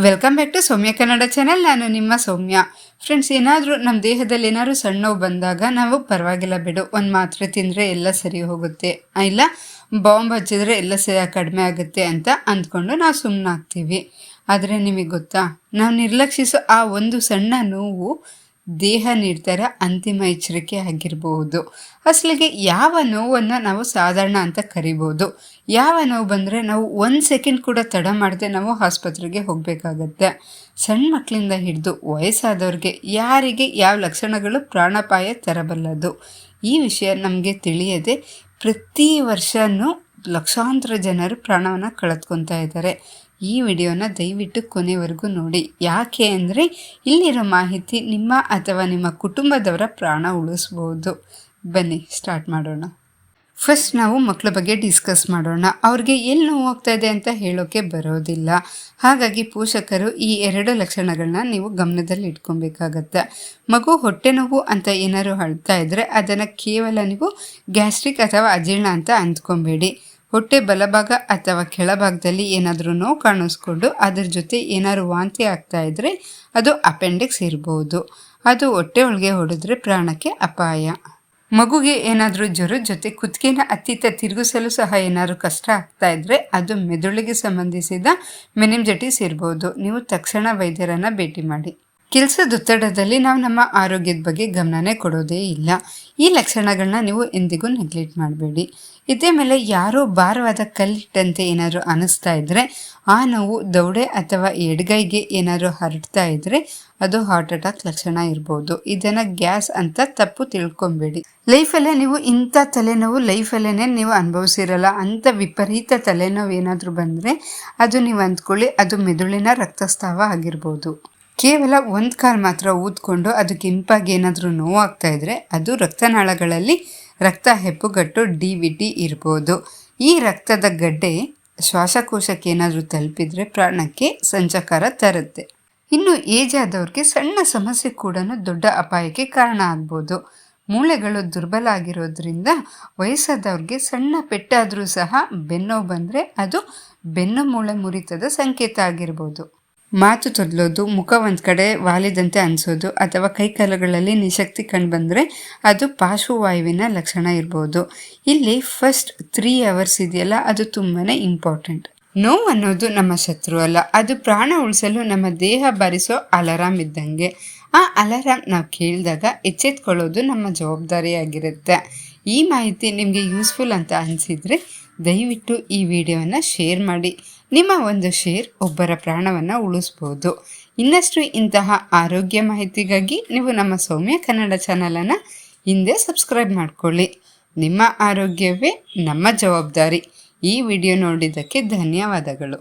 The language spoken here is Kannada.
Welcome back to Soumya Kannada channel. ನಾನು ನಿಮ್ಮ ಸೌಮ್ಯ. ಫ್ರೆಂಡ್ಸ್, ಏನಾದರೂ ನಮ್ಮ ದೇಹದಲ್ಲಿ ಏನಾದರೂ ಸಣ್ಣ ನೋವು ಬಂದಾಗ ನಾವು ಪರವಾಗಿಲ್ಲ ಬಿಡು, ಒಂದು ಮಾತ್ರೆ ತಿಂದರೆ ಎಲ್ಲ ಸರಿ ಹೋಗುತ್ತೆ, ಇಲ್ಲ ಬಾಂಬ್ ಹಚ್ಚಿದ್ರೆ ಎಲ್ಲ ಕಡಿಮೆ ಆಗುತ್ತೆ ಅಂತ ಅಂದ್ಕೊಂಡು ನಾವು ಸುಮ್ಮನಾಗ್ತೀವಿ. ಆದರೆ ನಿಮಗೆ ಗೊತ್ತಾ, ನಾವು ನಿರ್ಲಕ್ಷಿಸೋ ಆ ಒಂದು ಸಣ್ಣ ನೋವು ದೇಹ ನೀಡ್ತಾರ ಅಂತಿಮ ಎಚ್ಚರಿಕೆ ಆಗಿರಬಹುದು. ಅಸಲಿಗೆ ಯಾವ ನೋವನ್ನು ನಾವು ಸಾಧಾರಣ ಅಂತ ಕರಿಬೋದು. ಯಾವ ನೋವು ಬಂದರೆ ನಾವು 1 ಸೆಕೆಂಡ್ ಕೂಡ ತಡ ಮಾಡದೆ ನಾವು ಆಸ್ಪತ್ರೆಗೆ ಹೋಗಬೇಕಾಗತ್ತೆ. ಸಣ್ಣ ಮಕ್ಕಳಿಂದ ಹಿಡಿದು ವಯಸ್ಸಾದವ್ರಿಗೆ ಯಾರಿಗೆ ಯಾವ ಲಕ್ಷಣಗಳು ಪ್ರಾಣಾಪಾಯ ತರಬಲ್ಲದು. ಈ ವಿಷಯ ನಮಗೆ ತಿಳಿಯದೆ ಪ್ರತಿ ವರ್ಷವೂ ಲಕ್ಷಾಂತರ ಜನರು ಪ್ರಾಣವನ್ನು ಕಳೆದುಕೊತಾ ಇದ್ದಾರೆ. ಈ ವಿಡಿಯೋನ ದಯವಿಟ್ಟು ಕೊನೆವರೆಗೂ ನೋಡಿ. ಯಾಕೆ ಅಂದರೆ ಇಲ್ಲಿರೋ ಮಾಹಿತಿ ನಿಮ್ಮ ಅಥವಾ ನಿಮ್ಮ ಕುಟುಂಬದವರ ಪ್ರಾಣ ಉಳಿಸ್ಬೋದು. ಬನ್ನಿ ಸ್ಟಾರ್ಟ್ ಮಾಡೋಣ. ಫಸ್ಟ್ ನಾವು ಮಕ್ಕಳ ಬಗ್ಗೆ ಡಿಸ್ಕಸ್ ಮಾಡೋಣ. ಅವ್ರಿಗೆ ಎಲ್ಲಿ ನೋವಾಗ್ತಾ ಇದೆ ಅಂತ ಹೇಳೋಕ್ಕೆ ಬರೋದಿಲ್ಲ. ಹಾಗಾಗಿ ಪೋಷಕರು ಈ 2 ಲಕ್ಷಣಗಳನ್ನ ನೀವು ಗಮನದಲ್ಲಿ ಇಟ್ಕೊಬೇಕಾಗತ್ತೆ. ಮಗು ಹೊಟ್ಟೆ ನೋವು ಅಂತ ಏನಾದ್ರು ಅಳ್ತಾ ಇದ್ದರೆ ಅದನ್ನು ಕೇವಲ ನೀವು ಗ್ಯಾಸ್ಟ್ರಿಕ್ ಅಥವಾ ಅಜೀರ್ಣ ಅಂತ ಅಂದ್ಕೊಬೇಡಿ. ಹೊಟ್ಟೆ ಬಲಭಾಗ ಅಥವಾ ಕೆಳಭಾಗದಲ್ಲಿ ಏನಾದರೂ ನೋವು ಕಾಣಿಸ್ಕೊಂಡು ಅದ್ರ ಜೊತೆ ಏನಾದ್ರು ವಾಂತಿ ಆಗ್ತಾ ಇದ್ದರೆ ಅದು ಅಪೆಂಡಿಕ್ಸ್ ಇರ್ಬೋದು. ಅದು ಹೊಟ್ಟೆ ಒಳಗೆ ಹೊಡೆದ್ರೆ ಪ್ರಾಣಕ್ಕೆ ಅಪಾಯ. ಮಗುಗೆ ಏನಾದರೂ ಜ್ವರದ ಜೊತೆ ಕುತ್ತಿಗೆನ ಅತ್ತಿತ್ತ ತಿರುಗಿಸಲು ಸಹ ಏನಾದರೂ ಕಷ್ಟ ಆಗ್ತಾ ಇದ್ದರೆ ಅದು ಮೆದುಳಿಗೆ ಸಂಬಂಧಿಸಿದ ಮೆನಿಂಜೈಟಿಸ್ ಇರ್ಬೋದು. ನೀವು ತಕ್ಷಣ ವೈದ್ಯರನ್ನು ಭೇಟಿ ಮಾಡಿ. ಕೆಲಸದೊತ್ತಡದಲ್ಲಿ ನಾವು ನಮ್ಮ ಆರೋಗ್ಯದ ಬಗ್ಗೆ ಗಮನನೇ ಕೊಡೋದೇ ಇಲ್ಲ. ಈ ಲಕ್ಷಣಗಳನ್ನ ನೀವು ಎಂದಿಗೂ ನೆಗ್ಲೆಕ್ಟ್ ಮಾಡಬೇಡಿ. ಇದೇ ಮೇಲೆ ಯಾರೋ ಭಾರವಾದ ಕಲ್ಲಿಟ್ಟಂತೆ ಏನಾದರೂ ಅನಿಸ್ತಾ ಇದ್ದರೆ, ಆ ನೋವು ದೌಡೆ ಅಥವಾ ಎಡಗೈಗೆ ಏನಾದರೂ ಹರಡ್ತಾ ಇದ್ದರೆ ಅದು ಹಾರ್ಟ್ ಅಟ್ಯಾಕ್ ಲಕ್ಷಣ ಇರ್ಬೋದು. ಇದನ್ನು ಗ್ಯಾಸ್ ಅಂತ ತಪ್ಪು ತಿಳ್ಕೊಬೇಡಿ. ಲೈಫಲ್ಲೇ ನೀವು ಇಂಥ ತಲೆನೋವು ಲೈಫಲ್ಲೇ ನೀವು ಅನುಭವಿಸಿರಲ್ಲ. ಅಂಥ ವಿಪರೀತ ತಲೆನೋವು ಏನಾದರೂ ಬಂದರೆ ಅದು ನೀವು ಅಂದ್ಕೊಳ್ಳಿ ಅದು ಮೆದುಳಿನ ರಕ್ತಸ್ರಾವ ಆಗಿರ್ಬೋದು. ಕೇವಲ ಒಂದು ಕಾಲು ಮಾತ್ರ ಊದ್ಕೊಂಡು ಅದು ಕೆಂಪಾಗಿ ಏನಾದರೂ ನೋವಾಗ್ತಾ ಇದ್ದರೆ ಅದು ರಕ್ತನಾಳಗಳಲ್ಲಿ ರಕ್ತ ಹೆಪ್ಪುಗಟ್ಟು DVT ಇರ್ಬೋದು. ಈ ರಕ್ತದ ಗಡ್ಡೆ ಶ್ವಾಸಕೋಶಕ್ಕೆ ಏನಾದರೂ ತಲುಪಿದರೆ ಪ್ರಾಣಕ್ಕೆ ಸಂಚಕಾರ ತರುತ್ತೆ. ಇನ್ನು ಏಜ್ ಆದವ್ರಿಗೆ ಸಣ್ಣ ಸಮಸ್ಯೆ ಕೂಡ ದೊಡ್ಡ ಅಪಾಯಕ್ಕೆ ಕಾರಣ ಆಗ್ಬೋದು. ಮೂಳೆಗಳು ದುರ್ಬಲ ಆಗಿರೋದ್ರಿಂದ ವಯಸ್ಸಾದವ್ರಿಗೆ ಸಣ್ಣ ಪೆಟ್ಟಾದರೂ ಸಹ ಬೆನ್ನೋವು ಬಂದರೆ ಅದು ಬೆನ್ನು ಮೂಳೆ ಮುರಿತದ ಸಂಕೇತ ಆಗಿರ್ಬೋದು. ಮಾತು ತೊದಲೋದು, ಮುಖ ಒಂದು ಕಡೆ ವಾಲಿದಂತೆ ಅನಿಸೋದು ಅಥವಾ ಕೈಕಾಲುಗಳಲ್ಲಿ ನಿಶಕ್ತಿ ಕಂಡುಬಂದರೆ ಅದು ಪಾರ್ಶ್ವವಾಯುವಿನ ಲಕ್ಷಣ ಇರ್ಬೋದು. ಇಲ್ಲಿ ಫಸ್ಟ್ 3 hours ಇದೆಯಲ್ಲ ಅದು ತುಂಬಾ ಇಂಪಾರ್ಟೆಂಟ್. ನೋವು ಅನ್ನೋದು ನಮ್ಮ ಶತ್ರು ಅಲ್ಲ, ಅದು ಪ್ರಾಣ ಉಳಿಸಲು ನಮ್ಮ ದೇಹ ಬಾರಿಸೋ ಅಲಾರಾಮ್ ಇದ್ದಂಗೆ. ಆ ಅಲಾರಾಮ್ ನಾವು ಕೇಳಿದಾಗ ಎಚ್ಚೆತ್ಕೊಳ್ಳೋದು ನಮ್ಮ ಜವಾಬ್ದಾರಿಯಾಗಿರುತ್ತೆ. ಈ ಮಾಹಿತಿ ನಿಮಗೆ ಯೂಸ್ಫುಲ್ ಅಂತ ಅನಿಸಿದರೆ ದಯವಿಟ್ಟು ಈ ವಿಡಿಯೋನ ಶೇರ್ ಮಾಡಿ. ನಿಮ್ಮ ಒಂದು ಶೇರ್ ಒಬ್ಬರ ಪ್ರಾಣವನ್ನು ಉಳಿಸ್ಬೋದು. ಇನ್ನಷ್ಟು ಇಂತಹ ಆರೋಗ್ಯ ಮಾಹಿತಿಗಾಗಿ ನೀವು ನಮ್ಮ ಸೌಮ್ಯ ಕನ್ನಡ ಚಾನಲನ್ನು ಹಿಂದೆ ಸಬ್ಸ್ಕ್ರೈಬ್ ಮಾಡ್ಕೊಳ್ಳಿ. ನಿಮ್ಮ ಆರೋಗ್ಯವೇ ನಮ್ಮ ಜವಾಬ್ದಾರಿ. ಈ ವಿಡಿಯೋ ನೋಡಿದ್ದಕ್ಕೆ ಧನ್ಯವಾದಗಳು.